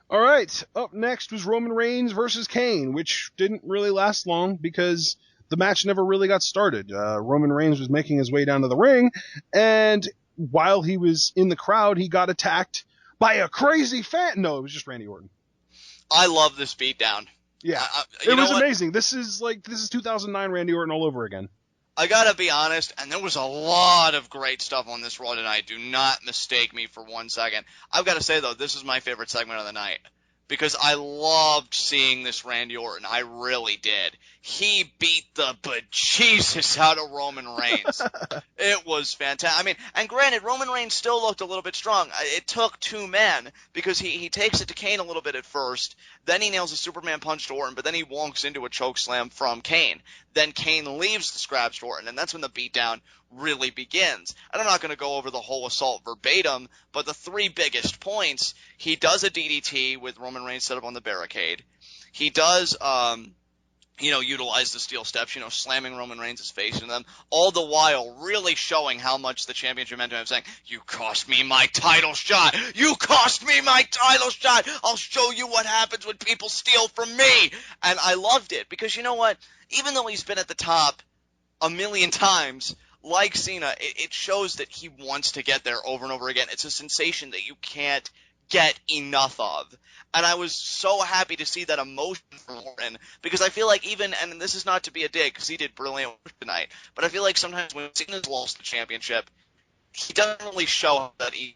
All right, up next was Roman Reigns versus Kane, which didn't really last long because the match never really got started. Roman Reigns was making his way down to the ring, and while he was in the crowd, he got attacked by a crazy fan. No, it was just Randy Orton. I love this beatdown. Yeah, it was amazing. This is 2009 Randy Orton all over again. I gotta be honest, and there was a lot of great stuff on this Raw tonight. Do not mistake me for 1 second. I've got to say, though, this is my favorite segment of the night. Because I loved seeing this Randy Orton. I really did. He beat the bejesus out of Roman Reigns. It was fantastic. I mean, and granted, Roman Reigns still looked a little bit strong. It took two men because he takes it to Kane a little bit at first. Then he nails a Superman punch to Orton, but then he wonks into a choke slam from Kane. Then Kane leaves the scraps to Orton, and that's when the beatdown really begins. And I'm not going to go over the whole assault verbatim, but the three biggest points, he does a DDT with Roman Reigns set up on the barricade. He does, utilize the steel steps, slamming Roman Reigns' face into them, all the while really showing how much the championship meant to him, saying, "You cost me my title shot! You cost me my title shot! I'll show you what happens when people steal from me!" And I loved it, because you know what? Even though he's been at the top a million times, like Cena, it shows that he wants to get there over and over again. It's a sensation that you can't get enough of. And I was so happy to see that emotion from Orton, because I feel like even, and this is not to be a dig, because he did brilliant work tonight, but I feel like sometimes when Cena's lost the championship, he doesn't really show that he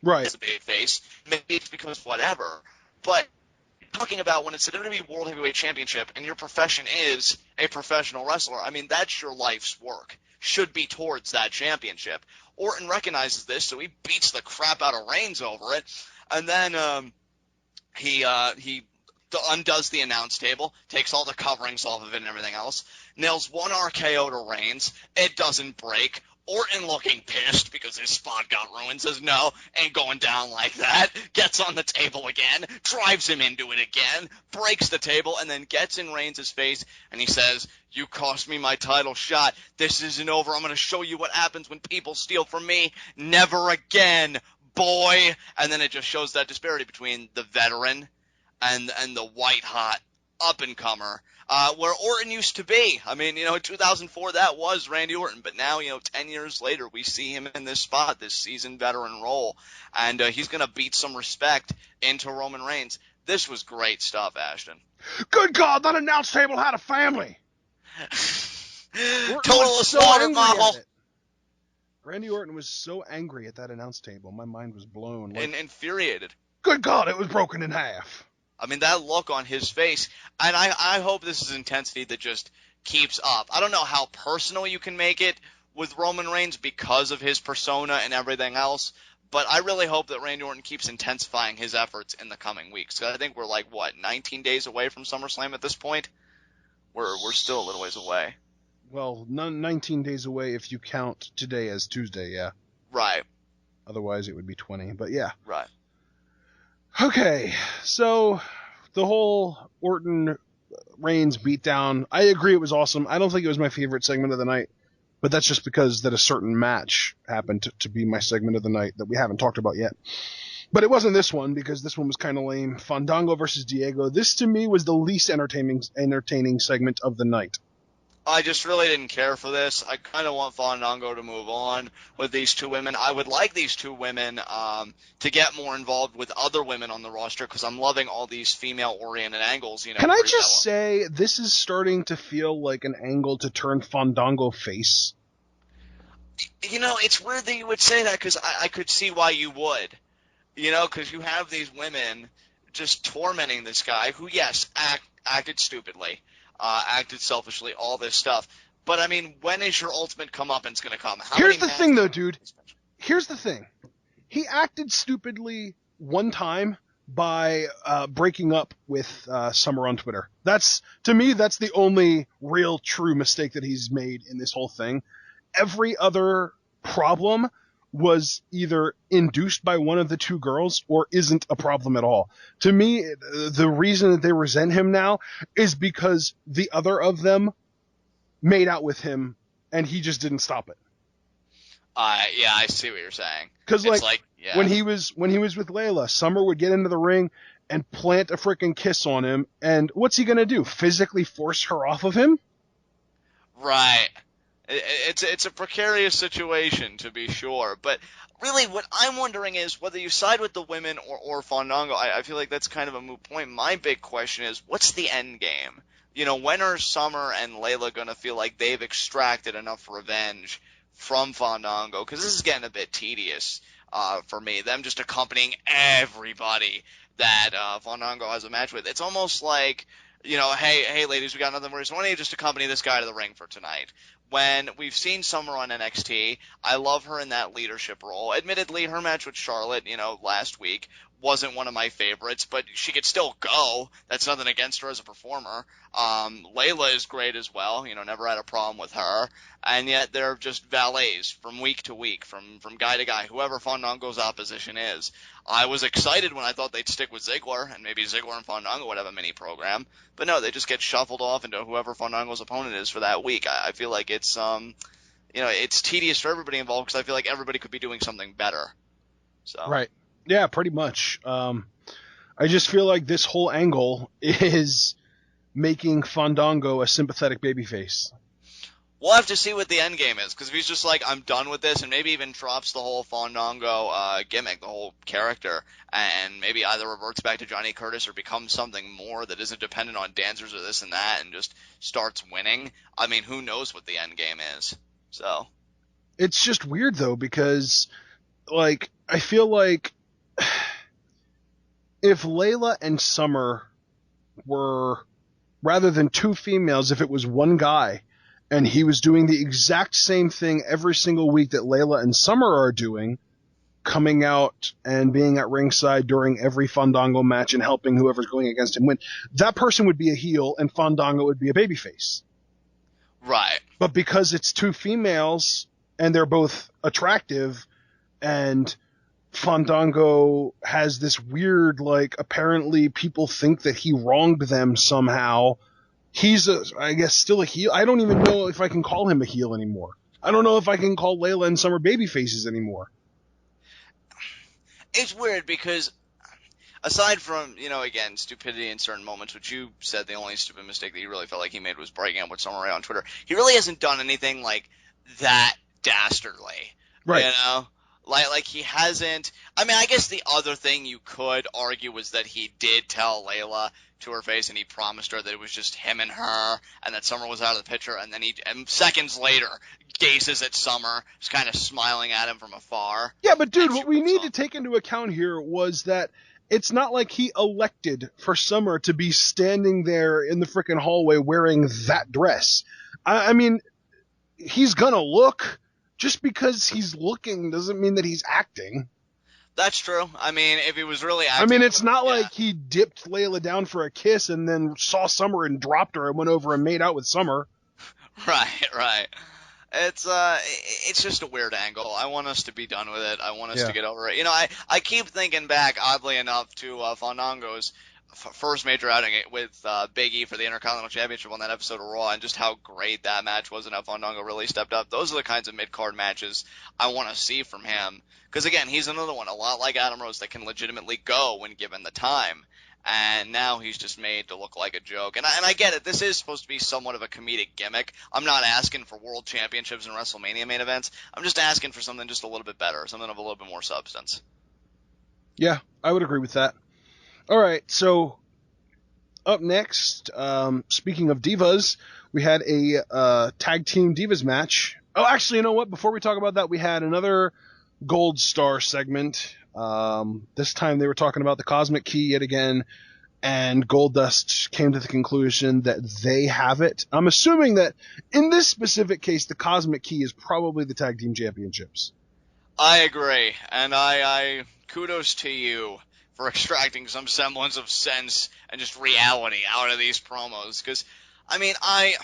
right. as a big face. Maybe it's because whatever. But talking about when it's the WWE World Heavyweight Championship and your profession is a professional wrestler, I mean, that's your life's work. Should be towards that championship. Orton recognizes this, so he beats the crap out of Reigns over it, and then he undoes the announce table, takes all the coverings off of it and everything else, nails one RKO to Reigns. It doesn't break. Orton looking pissed because his spot got ruined, says no, ain't going down like that, gets on the table again, drives him into it again, breaks the table, and then gets in Reigns' face, and he says, "You cost me my title shot. This isn't over. I'm going to show you what happens when people steal from me. Never again, boy." And then it just shows that disparity between the veteran and the white-hot up-and-comer. Where Orton used to be. I mean, in 2004, that was Randy Orton. But now, 10 years later, we see him in this spot, this seasoned veteran role. And he's going to beat some respect into Roman Reigns. This was great stuff, Ashton. Good God, that announce table had a family. Total slaughter model. Randy Orton was so angry at that announce table. My mind was blown. And infuriated. Good God, it was broken in half. I mean, that look on his face, and I hope this is intensity that just keeps up. I don't know how personal you can make it with Roman Reigns because of his persona and everything else, but I really hope that Randy Orton keeps intensifying his efforts in the coming weeks. I think we're 19 days away from SummerSlam at this point? We're still a little ways away. Well, 19 days away if you count today as Tuesday, yeah. Right. Otherwise it would be 20, but yeah. Right. Okay, so the whole Orton-Reigns beatdown, I agree it was awesome. I don't think it was my favorite segment of the night, but that's just because that a certain match happened to be my segment of the night that we haven't talked about yet. But it wasn't this one, because this one was kind of lame. Fandango versus Diego. This, to me, was the least entertaining segment of the night. I just really didn't care for this. I kind of want Fandango to move on with these two women. I would like these two women to get more involved with other women on the roster, because I'm loving all these female-oriented angles. Can I just say, this is starting to feel like an angle to turn Fandango face? It's weird that you would say that, because I could see why you would. Because you have these women just tormenting this guy who, yes, acted stupidly. Acted selfishly, all this stuff. But, I mean, when is your ultimate comeuppance going to come? Here's the thing, though, dude. Here's the thing. He acted stupidly one time by breaking up with Summer on Twitter. To me, that's the only real true mistake that he's made in this whole thing. Every other problem was either induced by one of the two girls or isn't a problem at all. To me, the reason that they resent him now is because the other of them made out with him and he just didn't stop it. Yeah, I see what you're saying. Because It's like like, yeah. when he was with Layla, Summer would get into the ring and plant a freaking kiss on him, and what's he gonna do? Physically force her off of him? Right. It's a precarious situation, to be sure. But really, what I'm wondering is whether you side with the women or Fandango. I feel like that's kind of a moot point. My big question is, what's the end game? You know, when are Summer and Layla going to feel like they've extracted enough revenge from Fandango? Because this is getting a bit tedious for me. Them just accompanying everybody that Fandango has a match with. It's almost like, you know, hey, ladies, we got nothing worse. Why don't you just accompany this guy to the ring for tonight? When we've seen Summer on NXT, I love her in that leadership role. Admittedly, her match with Charlotte, you know, last week wasn't one of my favorites, but she could still go. That's nothing against her as a performer. Layla is great as well. You know, never had a problem with her. And yet they're just valets from week to week, from guy to guy, whoever Fandango's opposition is. I was excited when I thought they'd stick with Ziggler, and maybe Ziggler and Fandango would have a mini program. But no, they just get shuffled off into whoever Fandango's opponent is for that week. I feel like it's you know, it's tedious for everybody involved because I feel like everybody could be doing something better. So Right. Yeah, pretty much. I just feel like this whole angle is making Fandango a sympathetic babyface. we'll have to see what the end game is, because if he's just like, I'm done with this, and maybe even drops the whole Fandango gimmick, the whole character, and maybe either reverts back to Johnny Curtis or becomes something more that isn't dependent on dancers or this and that, and just starts winning. I mean, who knows what the end game is? So It's just weird though, because like I feel like if Layla and Summer were, rather than two females, if it was one guy and he was doing the exact same thing every single week that Layla and Summer are doing, coming out and being at ringside during every Fandango match and helping whoever's going against him win, that person would be a heel and Fandango would be a babyface. right. But because it's two females and they're both attractive, and Fandango has this weird, like, apparently people think that he wronged them somehow, he's, I guess, still a heel. I don't even know if I can call him a heel anymore. I don't know if I can call Layla and Summer babyfaces anymore. It's weird because aside from, you know, again, stupidity in certain moments, which you said the only stupid mistake that you really felt like he made was breaking up with Summer Rae on Twitter, he really hasn't done anything like that dastardly. Right. You know? Like he hasn't. I mean, I guess the other thing you could argue was that he did tell Layla to her face, and he promised her that it was just him and her, and that Summer was out of the picture, and then and seconds later gazes at Summer, just kind of smiling at him from afar. Yeah, but dude, And she what we walks need off. to take into account here was that it's not like he elected for Summer to be standing there in the frickin' hallway wearing that dress. I mean, he's gonna look. Just because he's looking doesn't mean that he's acting. That's true. I mean, if he was really I acting, mean, it it's would- not yeah. like he dipped Layla down for a kiss and then saw Summer and dropped her and went over and made out with Summer. Right. It's just a weird angle. I want us to be done with it. I want us Yeah. to get over it. You know, I keep thinking back, oddly enough, to Fandango's first major outing with Big E for the Intercontinental Championship on that episode of Raw, and just how great that match was and how Fandango really stepped up. Those are the kinds of mid-card matches I want to see from him. Because, again, he's another one, a lot like Adam Rose, that can legitimately go when given the time. And now he's just made to look like a joke. And I get it. This is supposed to be somewhat of a comedic gimmick. I'm not asking for world championships and WrestleMania main events. I'm just asking for something just a little bit better, something of a little bit more substance. Yeah, I would agree with that. All right, so up next, speaking of divas, we had a tag team divas match. Oh, actually, you know what? Before we talk about that, we had another GoldStar segment. This time they were talking about the Cosmic Key yet again, and Goldust came to the conclusion that they have it. I'm assuming that in this specific case, the Cosmic Key is probably the tag team championships. I agree, and I kudos to you for extracting some semblance of sense and just reality out of these promos. Because, I mean, I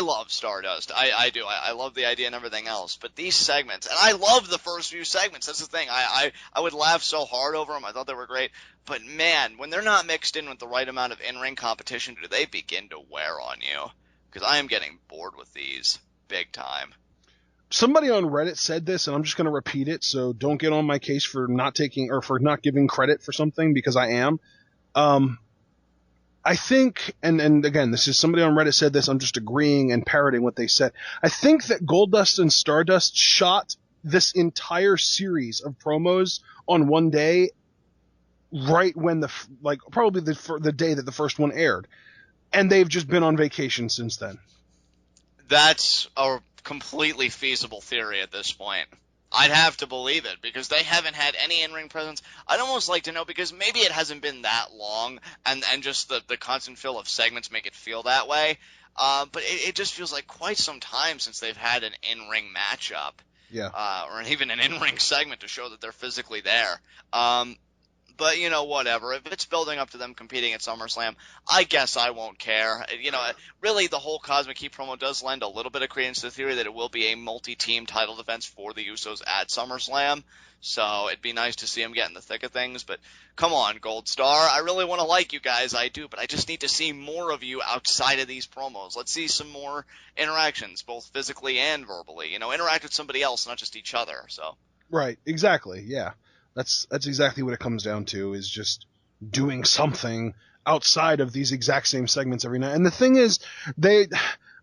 love Stardust. I do. I love the idea and everything else. But these segments, and I love the first few segments. That's the thing. I would laugh so hard over them. I thought they were great. But man, when they're not mixed in with the right amount of in-ring competition, do they begin to wear on you? Because I am getting bored with these big time. somebody on Reddit said this, and I'm just going to repeat it, so don't get on my case for not taking or for not giving credit for something, because I am. I think, and again, this is somebody on Reddit said this, I'm just agreeing and parroting what they said. I think that Goldust and Stardust shot this entire series of promos on one day, right when probably the day that the first one aired. And they've just been on vacation since then. That's a completely feasible theory at this point. I'd have to believe it, because they haven't had any in-ring presence. I'd almost like to know, because maybe it hasn't been that long, and just the constant fill of segments make it feel that way. But it just feels like quite some time since they've had an in-ring matchup. Yeah. Or even an in-ring segment to show that they're physically there. But, whatever. If it's building up to them competing at SummerSlam, I guess I won't care. Really, the whole Cosmic Heat promo does lend a little bit of credence to the theory that it will be a multi-team title defense for the Usos at SummerSlam. So it'd be nice to see them get in the thick of things. But come on, GoldStar. I really want to like you guys. I do. But I just need to see more of you outside of these promos. Let's see some more interactions, both physically and verbally. Interact with somebody else, not just each other. So. Right. Exactly. Yeah. That's exactly what it comes down to, is just doing something outside of these exact same segments every night. And the thing is, the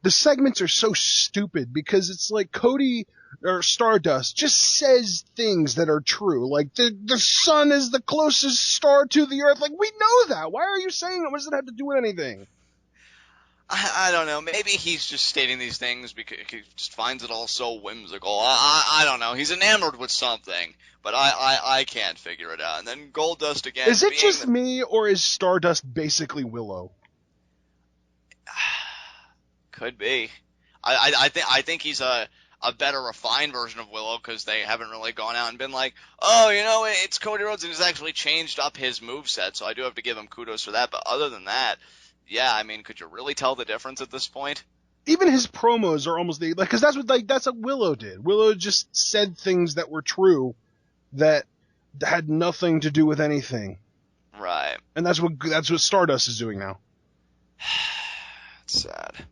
segments are so stupid, because it's like Cody or Stardust just says things that are true. Like, the sun is the closest star to the earth. Like, we know that. Why are you saying it? What does it have to do with anything? I don't know. Maybe he's just stating these things because he just finds it all so whimsical. I don't know. He's enamored with something, but I can't figure it out. And then Goldust again. Is it just me, or is Stardust basically Willow? Could be. I think he's a better refined version of Willow, because they haven't really gone out and been like, oh, it's Cody Rhodes, and he's actually changed up his moveset, so I do have to give him kudos for that. But other than that, yeah, I mean, could you really tell the difference at this point? Even his promos are almost because that's what Willow did. Willow just said things that were true that had nothing to do with anything. Right. And that's what Stardust is doing now. It's sad.